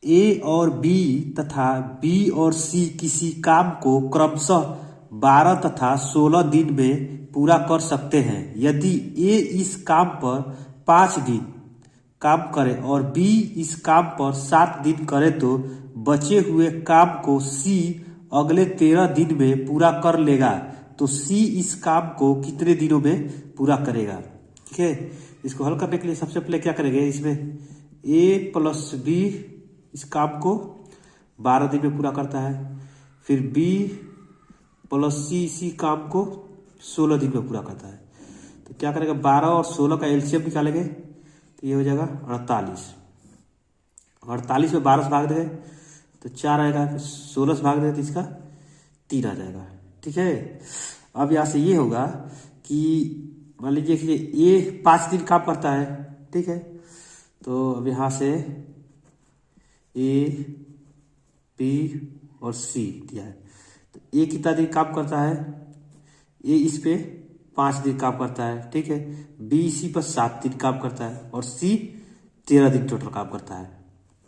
ए और बी तथा बी और सी किसी काम को क्रमशः 12 तथा 16 दिन में पूरा कर सकते हैं। यदि ए इस काम पर 5 दिन काम करे और बी इस काम पर 7 दिन करे तो बचे हुए काम को सी अगले 13 दिन में पूरा कर लेगा। तो सी इस काम को कितने दिनों में पूरा करेगा? ठीक है, इसको हल करने के लिए सबसे पहले क्या करेंगे, इसमें ए प्लस बी इस काम को 12 दिन में पूरा करता है, फिर बी प्लस सी इसी काम को 16 दिन में पूरा करता है। तो क्या करेगा, 12 और 16 का एलसीएम निकालेंगे तो ये हो जाएगा 48। 48 में 12 से भाग देंगे तो 4 आएगा, फिर 16 से भाग देंगे तो इसका 3 आ जाएगा। ठीक है, अब यहाँ से ये होगा कि मान लीजिए कि ये 5 दिन काम करता है। ठीक है, तो अब यहाँ से ए बी और सी दिया है, तो ए कितना दिन काम करता है, ए इस पे 5 दिन काम करता है। ठीक है, बी इसी पर 7 दिन काम करता है और सी 13 दिन टोटल काम करता है।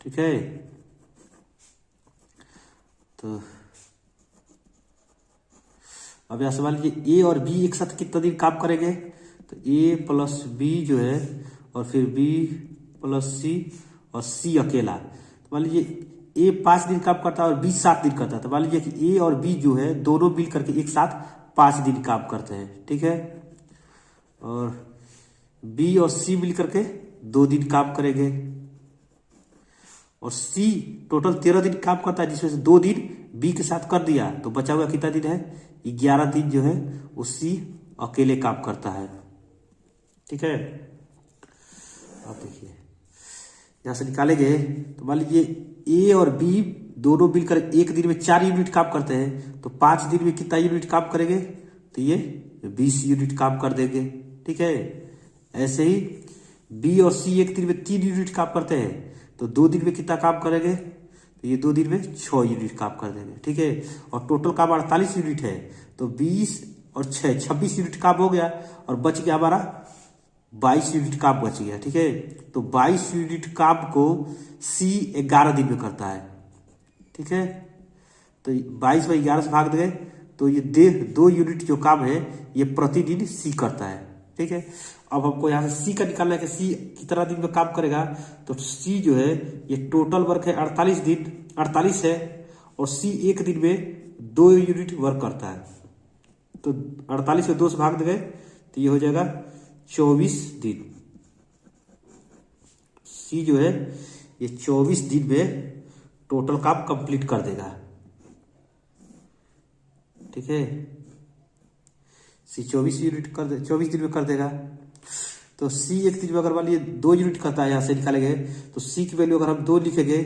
ठीक है, तो अब यहां सवाल लीजिए ए और बी एक साथ कितना दिन काम करेंगे, तो ए प्लस बी जो है और फिर बी प्लस सी और सी अकेला। तो मान लीजिए ए 5 दिन काम करता है और बी 7 दिन करता है, तो मान लीजिए कि ए और बी जो है दोनों मिल करके एक साथ 5 दिन काम करते हैं। ठीक है, और बी और सी मिल करके 2 दिन काम करेंगे और सी टोटल 13 दिन काम करता है, जिसमें से 2 दिन बी के साथ कर दिया तो बचा हुआ कितना दिन है, 11 दिन जो है वो सी अकेले काम करता है। ठीक है, अब देखिए यहां से निकालेंगे तो मान लीजिए ए और बी दोनों मिलकर एक दिन में 4 यूनिट काम करते हैं, तो 5 दिन में कितना यूनिट काम करेंगे, तो ये 20 यूनिट काम कर देंगे। ठीक है, ऐसे ही बी और सी एक दिन में 3 यूनिट काम करते हैं, तो 2 दिन में कितना काम करेंगे, तो ये 2 दिन में 6 यूनिट काम कर देंगे। ठीक है, और टोटल काम 48 यूनिट है, तो 20 और 6 26 यूनिट काम हो गया और बच गया हमारा 22 यूनिट काम बच गया। ठीक है, तो 22 यूनिट काम को सी 11 दिन में करता है। ठीक है, तो 22 में 11 से भाग देंगे तो ये 2 यूनिट जो काम है ये प्रतिदिन सी करता है। ठीक है, अब हमको यहाँ से सी का निकालना है कि सी कितना दिन में काम करेगा, तो सी जो है ये टोटल वर्क है 48 दिन, 48 है और सी एक दिन में 2 यूनिट वर्क करता है, तो 48 में 2 से भाग देंगे तो ये हो जाएगा 24 दिन। सी जो है ये 24 दिन में टोटल काम कंप्लीट कर देगा। ठीक है, सी 24 दिन में कर देगा। तो सी एक दिन में अगर मान लीजिए 2 यूनिट करता है, यहां से निकालेंगे तो सी की वैल्यू अगर हम 2 लिखेंगे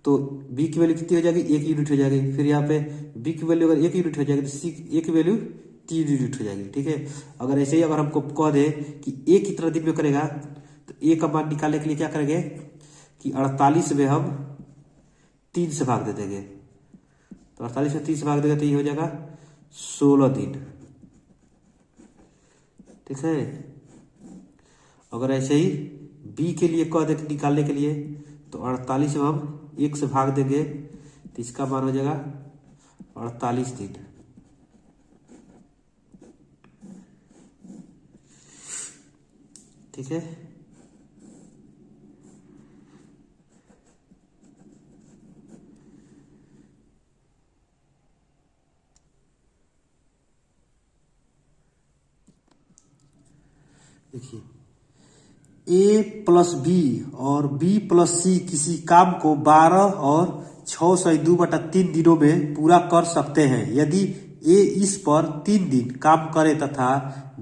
तो बी की वैल्यू कितनी हो जाएगी, 1 यूनिट हो जाएगी। फिर यहाँ पे बी की वैल्यू अगर 1 यूनिट हो जाएगी तो सी ए की वैल्यू 3 यूनिट हो जाएगी। ठीक है, अगर ऐसे ही अगर हमको कह दे कि ए कितना दिन में करेगा, तो ए का मान निकालने के लिए क्या करेंगे कि 48 में हम 3 से भाग दे देंगे, तो 48 में 3 से भाग देंगे तो ये हो जाएगा 16 दिन। ठीक है, अगर ऐसे ही बी के लिए कह दे निकालने के लिए तो 48 में हम 1 से भाग देंगे तो इसका मान हो जाएगा 48 दिन। ठीक है, देखिए ए प्लस बी और बी प्लस सी किसी काम को 12 और 6/2/3 दिनों में पूरा कर सकते हैं। यदि ए इस पर 3 दिन काम करे तथा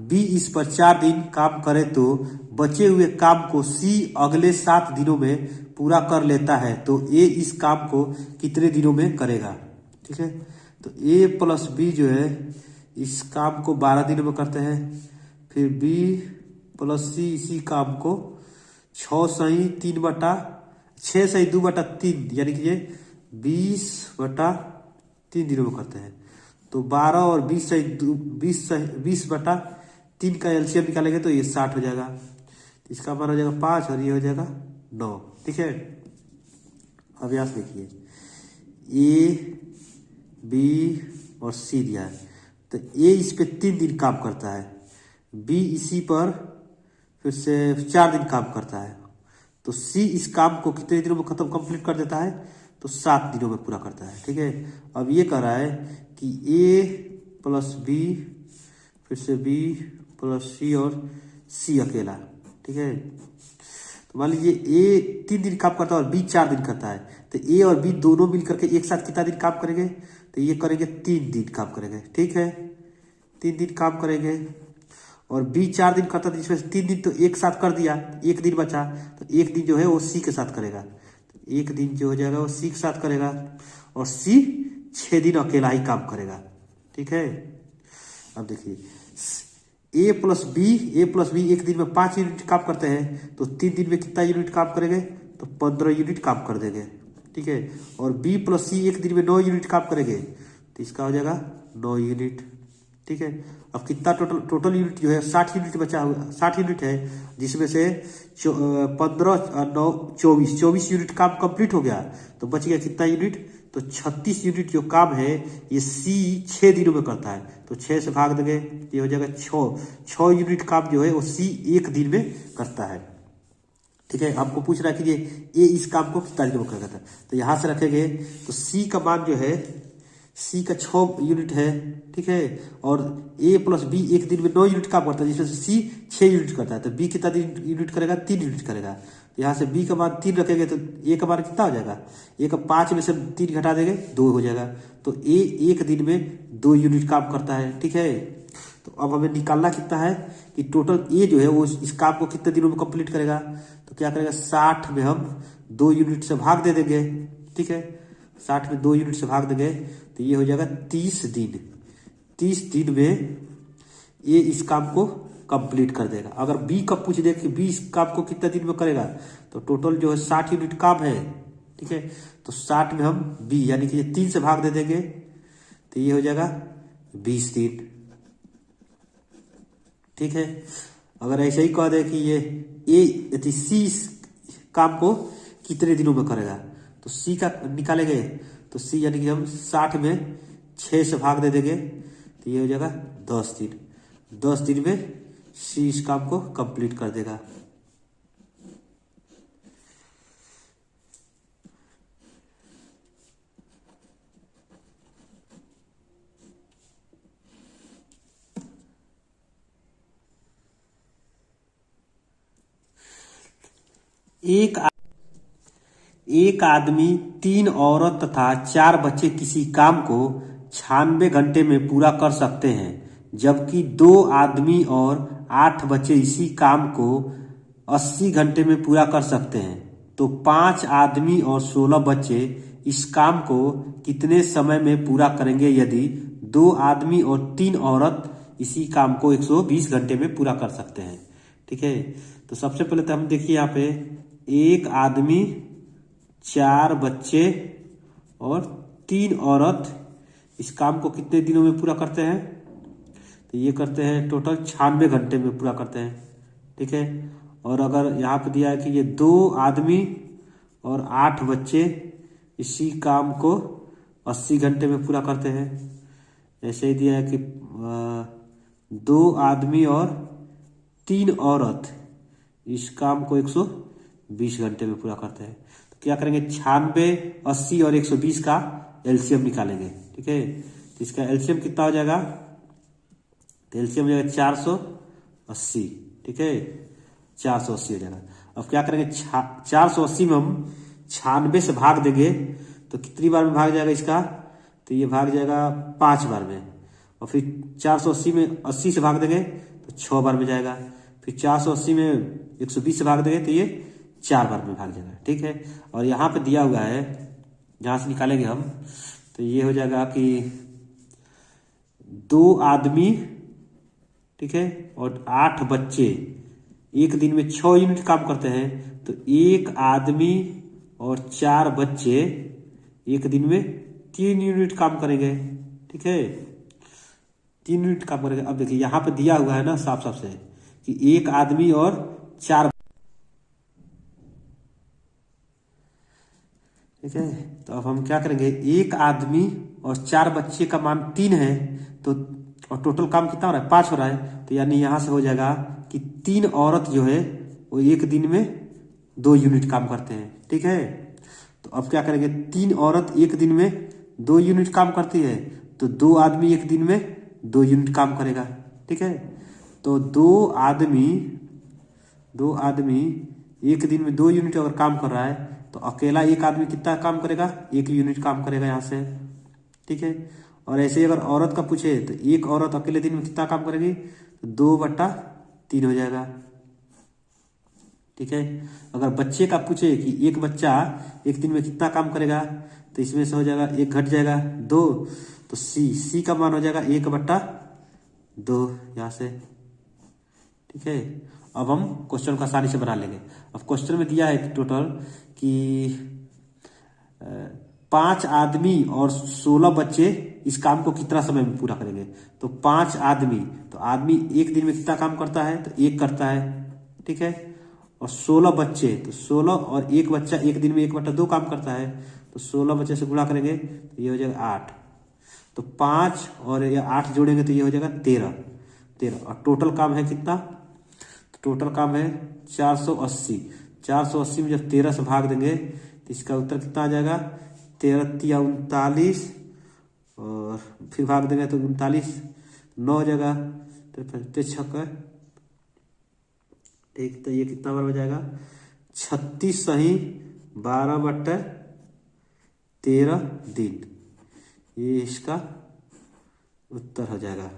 बी इस पर 4 दिन काम करे तो बचे हुए काम को सी अगले 7 दिनों में पूरा कर लेता है, तो ए इस काम को कितने दिनों में करेगा। ठीक है, तो ए प्लस बी जो है इस काम को 12 दिनों में करते हैं, फिर बी प्लस सी इसी काम को 6/2/3 यानी कि ये 20/3 दिनों में करते हैं। तो 12 और 20/3 का एलसीएम निकालेंगे तो ये 60 हो जाएगा, इसका मान हो जाएगा 5 और ये हो जाएगा 9। ठीक है, अब यहाँ से देखिए ए बी और सी दिया है, तो ए इस पे 3 दिन काम करता है, बी इसी पर फिर से 4 दिन काम करता है, तो सी इस काम को कितने दिनों में खत्म कंप्लीट कर देता है, तो 7 दिनों में पूरा करता है। ठीक है, अब ये कह रहा है कि ए प्लस बी फिर से बी प्लस सी और सी अकेला। ठीक है, तो मान लीजिए ए 3 दिन काम करता है और बी 4 दिन करता है, तो ए और बी दोनों मिलकर के एक साथ कितना दिन काम करेंगे, तो ये करेंगे 3 दिन काम करेंगे। ठीक है, 3 दिन काम करेंगे और बी 4 दिन करता था, जिसमें से 3 दिन तो एक साथ कर दिया, 1 दिन बचा, तो 1 दिन जो है वो सी के साथ करेगा, तो 1 दिन जो हो जाएगा वो सी के साथ करेगा और सी 6 दिन अकेला ही काम करेगा। ठीक है, अब देखिए ए प्लस बी 1 दिन में 5 यूनिट काम करते हैं, तो 3 दिन में कितना यूनिट काम करेंगे, तो 15 यूनिट काम कर देंगे। ठीक है, और बी प्लस सी 1 दिन में 9 यूनिट काम करेंगे, तो इसका हो जाएगा 9 यूनिट। ठीक है, अब कितना टोटल यूनिट जो है 60 यूनिट बचा हुआ, 60 यूनिट है, जिसमें से 15 और 9 24 यूनिट काम कंप्लीट हो गया, तो बच गया कितना यूनिट, तो 36 यूनिट जो काम है ये सी 6 दिनों में करता है, तो 6 से भाग देंगे, ये हो जाएगा 6 यूनिट काम जो है वो सी 1 दिन में करता है। ठीक है, आपको पूछ रहा है कि ये इस काम को कितना दिन में करेगा, तो यहाँ से रखेंगे, तो सी का मान जो है सी का 6 यूनिट है। ठीक है, और ए प्लस बी 1 दिन में 9 यूनिट काम करता है, जिसमें से सी 6 यूनिट करता है, तो बी कितना दिन यूनिट करेगा, 3 यूनिट करेगा, तो यहाँ से बी का मान 3 रखेंगे, तो ए का मान कितना हो जाएगा, ए का 5 में से 3 घटा देंगे 2 हो जाएगा, तो ए 1 दिन में 2 यूनिट काम करता है। ठीक है, तो अब हमें निकालना कितना है कि टोटल ए जो है वो इस काम को कितने दिनों में कंप्लीट करेगा, तो क्या करेगा 60 में हम 2 यूनिट से भाग दे देंगे। ठीक है, 60 में 2 यूनिट से भाग देंगे, तो ये हो जाएगा 30 दिन। 30 दिन में ये इस काम को कंप्लीट कर देगा। अगर बी का पूछ दे कि बी इस काम को कितने दिन में करेगा, तो टोटल जो है 60 यूनिट काम है। ठीक है, तो 60 में हम बी यानी कि ये 3 से भाग दे देंगे, तो ये हो जाएगा 20 दिन। ठीक है, अगर ऐसे ही कह दे कि ये सी इस काम को कितने दिनों में करेगा, तो सी का निकालेंगे, तो सी यानी कि हम 60 में 6 से भाग दे देंगे, तो ये हो जाएगा 10 दिन। 10 दिन में सी इस काम को कंप्लीट कर देगा। एक आदमी 3 औरत तथा 4 बच्चे किसी काम को 96 घंटे में पूरा कर सकते हैं, जबकि 2 आदमी और 8 बच्चे इसी काम को 80 घंटे में पूरा कर सकते हैं, तो 5 आदमी और 16 बच्चे इस काम को कितने समय में पूरा करेंगे यदि 2 आदमी और 3 औरत इसी काम को 120 घंटे में पूरा कर सकते हैं। ठीक है, तो सबसे पहले तो हम देखिए यहाँ पे 1 आदमी 4 बच्चे और 3 औरत इस काम को कितने दिनों में पूरा करते हैं, तो ये करते हैं टोटल 96 घंटे में पूरा करते हैं। ठीक है, और अगर यहाँ पे दिया है कि ये 2 आदमी और 8 बच्चे इसी काम को 80 घंटे में पूरा करते हैं, ऐसे ही दिया है कि 2 आदमी और 3 औरत इस काम को 120 घंटे में पूरा करते हैं, तो क्या करेंगे 96, 80 और 120 का एलसीएम निकालेंगे। ठीक है, तो इसका एलसीएम कितना हो जाएगा, तो एलसीएम हो जाएगा 480। ठीक है, 480 हो जाएगा। अब क्या करेंगे 480 में हम 96 से भाग देंगे, तो कितनी बार में भाग जाएगा इसका, तो ये भाग जाएगा 5 बार में, और फिर 480 में 80 से भाग देंगे तो 6 बार में जाएगा, फिर 480 में 120 से भाग देंगे तो ये 4 बार में भाग जाएगा। ठीक है, और यहाँ पे दिया हुआ है जहां से निकालेंगे हम, तो ये हो जाएगा कि 2 आदमी, ठीक है, और 8 बच्चे एक दिन में 6 यूनिट काम करते हैं, तो 1 आदमी और 4 बच्चे एक दिन में 3 यूनिट काम करेंगे। ठीक है, 3 यूनिट काम करेंगे। अब देखिए यहाँ पे दिया हुआ है ना साफ साफ से कि 1 आदमी और 4 ठीक है। तो अब हम क्या करेंगे, एक आदमी और 4 बच्चे का मान 3 है, तो और टोटल काम कितना हो रहा है, 5 हो रहा है। तो यानी यहां से हो जाएगा कि 3 औरत जो है वो एक दिन में 2 यूनिट काम करते हैं। ठीक है। तो अब क्या करेंगे, 3 औरत एक दिन में 2 यूनिट काम करती है, तो 2 आदमी एक दिन में 2 यूनिट काम करेगा। ठीक है। तो दो आदमी एक दिन में 2 यूनिट अगर काम कर रहा है, तो अकेला एक आदमी कितना काम करेगा, 1 यूनिट काम करेगा यहाँ से। ठीक है। और ऐसे ही अगर औरत का पूछे तो एक औरत अकेले दिन में कितना काम करेगी, तो 2/3 हो जाएगा। ठीक है। अगर बच्चे का पूछे कि एक बच्चा एक दिन में कितना काम करेगा, तो इसमें से हो जाएगा 1 घट जाएगा 2, तो सी का मान हो जाएगा 1/2 यहाँ से। ठीक है। अब हम क्वेश्चन को आसानी से बना लेंगे। अब क्वेश्चन में दिया है टोटल कि 5 आदमी और 16 बच्चे इस काम को कितना समय में पूरा करेंगे। तो 5 आदमी, तो आदमी एक दिन में कितना काम करता है, तो 1 करता है। ठीक है। और 16 बच्चे, तो 16 और एक बच्चा एक दिन में 1/2 काम करता है, तो 16 बच्चे से गुणा करेंगे तो ये हो जाएगा 8। तो 5 और ये 8 जोड़ेंगे तो ये हो जाएगा 13। और टोटल काम है कितना, तो टोटल काम है 480। 480 में जब 13 से भाग देंगे तो इसका उत्तर कितना आ जाएगा, 13 × 39, और फिर भाग देंगे तो 39, 9 हो जाएगा, 6 ठीक। तो ये कितना बार हो जाएगा, 36 सही 12/13 दिन, ये इसका उत्तर हो जाएगा।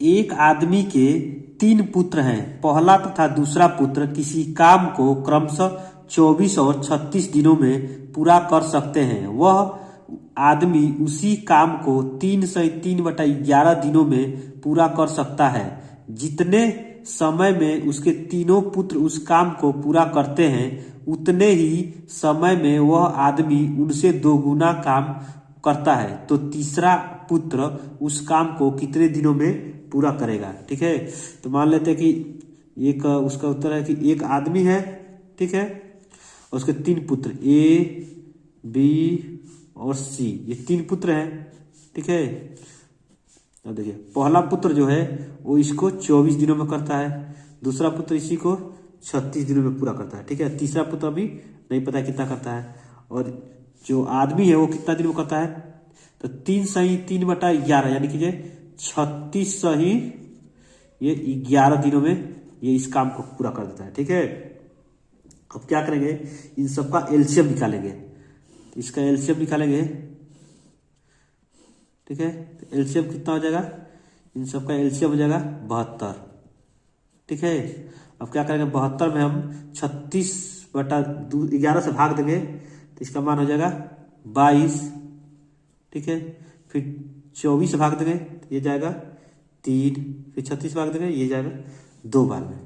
एक आदमी के 3 पुत्र हैं। पहला तथा दूसरा पुत्र किसी काम को क्रमशः 24 और 36 दिनों में पूरा कर सकते हैं। वह आदमी उसी काम को 3 से 3/11 दिनों में पूरा कर सकता है। जितने समय में उसके तीनों पुत्र उस काम को पूरा करते हैं, उतने ही समय में वह आदमी उनसे 2 गुना काम करता है। तो तीसरा पुत्र उस काम को कितने दिनों में पूरा करेगा। ठीक है। तो मान लेते हैं कि एक, उसका उत्तर है कि एक आदमी है, ठीक है, और उसके 3 पुत्र A, B और C, ये 3 पुत्र हैं। ठीक है। अब देखिए, पहला पुत्र जो है वो इसको 24 दिनों में करता है, दूसरा पुत्र इसी को 36 दिनों में पूरा करता है। ठीक है। तीसरा पुत्र अभी नहीं पता कितना करता है, और जो आदमी है वो कितना दिन में करता है, तो 3 सही 3/11 यानी कि 36 सही ये 11 दिनों में ये इस काम को पूरा कर देता है। ठीक है। अब क्या करेंगे, इन सबका एलसीएम निकालेंगे। तो इसका एलसीएम निकालेंगे। ठीक है। तो एलसीएम कितना हो जाएगा, इन सबका एलसीएम हो जाएगा 72। ठीक है। अब क्या करेंगे, 72 में हम 36/11 से भाग देंगे तो इसका मान हो जाएगा 22। ठीक है। फिर 24 से भाग देंगे तो ये जाएगा 3, फिर 36 भाग देंगे ये जाएगा 2 बार में।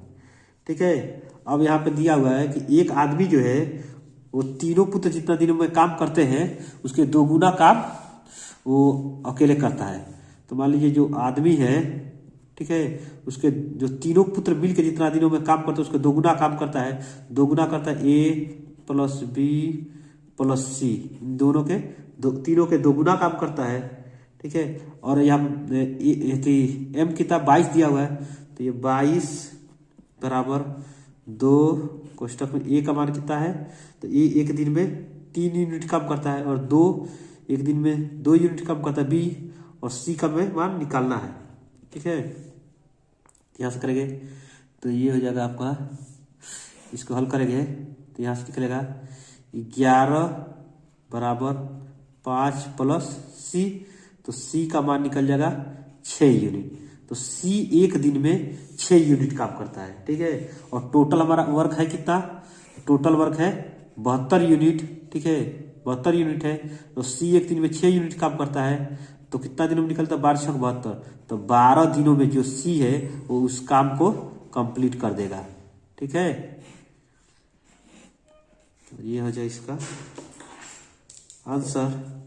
ठीक है। अब यहाँ पे दिया हुआ है कि एक आदमी जो है वो तीनों पुत्र जितना दिनों में काम करते हैं उसके 2 गुना काम वो अकेले करता है। तो मान लीजिए जो आदमी है, ठीक है, उसके जो तीनों पुत्र मिलकर जितना दिनों में काम करते हैं उसके 2 गुना काम करता है। 2 गुना करता है A + B + C, इन दोनों के तीनों के 2 गुना काम करता है। ठीक है। और यहाँ M कितना 22 दिया हुआ है, तो ये 22 = 2 कोष्टक में A का मान कितना है, तो A एक दिन में 3 यूनिट काम करता है, और 2 एक दिन में 2 यूनिट काम करता है B, और C का मान निकालना है। ठीक है। यहाँ से करेंगे तो ये हो जाएगा आपका, इसको हल करेंगे तो यहाँ से निकलेगा 11 = 5 + C, तो C का मान निकल जाएगा 6 यूनिट। तो C एक दिन में 6 यूनिट काम करता है। ठीक है। और टोटल हमारा वर्क है कितना, टोटल वर्क है 72 यूनिट। ठीक है, 72 यूनिट है। तो C एक दिन में 6 यूनिट काम करता है, तो कितना दिनों में निकलता है, 12 × 72, तो 12 दिनों में जो C है वो उस काम को कंप्लीट कर देगा। ठीक है। तो ये हो जाए इसका आंसर।